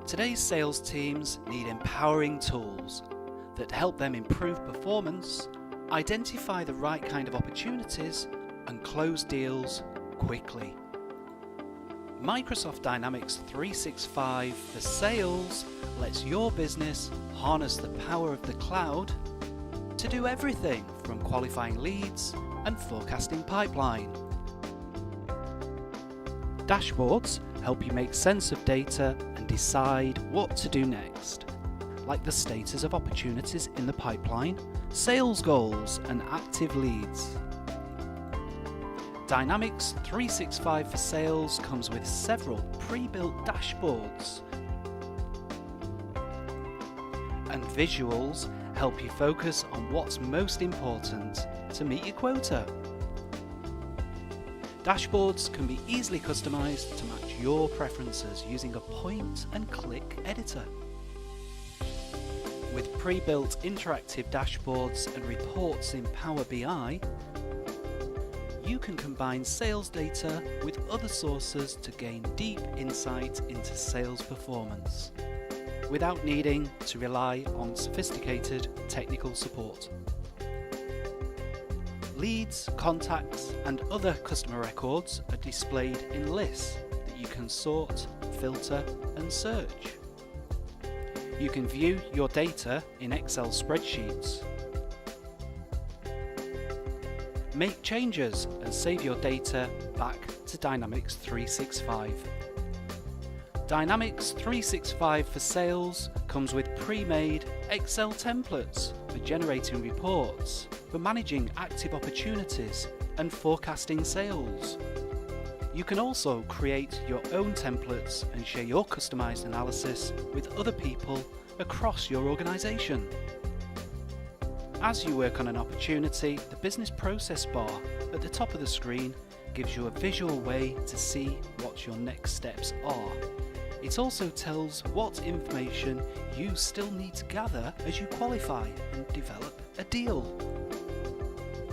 Today's sales teams need empowering tools that help them improve performance, identify the right kind of opportunities, and close deals quickly. Microsoft Dynamics 365 for Sales lets your business harness the power of the cloud to do everything from qualifying leads and forecasting pipeline. Dashboards help you make sense of data and decide what to do next, like the status of opportunities in the pipeline, sales goals, and active leads. Dynamics 365 for Sales comes with several pre-built dashboards, and visuals help you focus on what's most important to meet your quota. Dashboards can be easily customized to match your preferences using a point-and-click editor. With pre-built interactive dashboards and reports in Power BI, you can combine sales data with other sources to gain deep insight into sales performance, without needing to rely on sophisticated technical support. Leads, contacts, and other customer records are displayed in lists that you can sort, filter, and search. You can view your data in Excel spreadsheets, make changes, and save your data back to Dynamics 365. Dynamics 365 for Sales comes with pre-made Excel templates for generating reports, for managing active opportunities, and forecasting sales. You can also create your own templates and share your customized analysis with other people across your organization. As you work on an opportunity, the business process bar at the top of the screen gives you a visual way to see what your next steps are. It also tells what information you still need to gather as you qualify and develop a deal.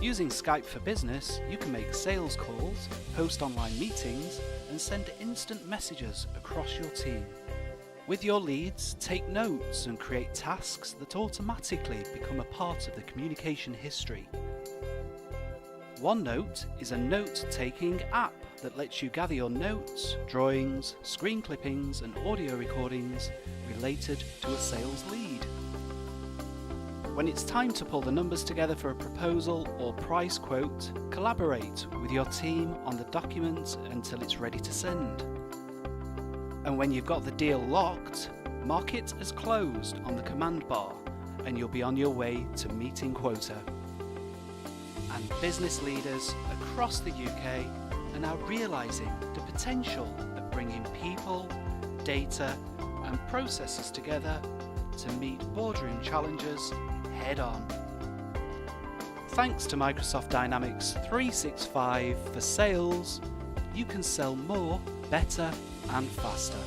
Using Skype for Business, you can make sales calls, host online meetings, and send instant messages across your team. With your leads, take notes and create tasks that automatically become a part of the communication history. Onenote is a note-taking app that lets you gather your notes, drawings, screen clippings, and audio recordings related to a sales lead. When it's time to pull the numbers together for a proposal or price quote, collaborate with your team on the document until it's ready to send. And when you've got the deal locked, mark it as closed on the command bar and you'll be on your way to meeting quota. And business leaders across the UK are now realising the potential of bringing people, data, and processes together to meet boardroom challenges head on. Thanks to Microsoft Dynamics 365 for Sales, you can sell more, better, and faster.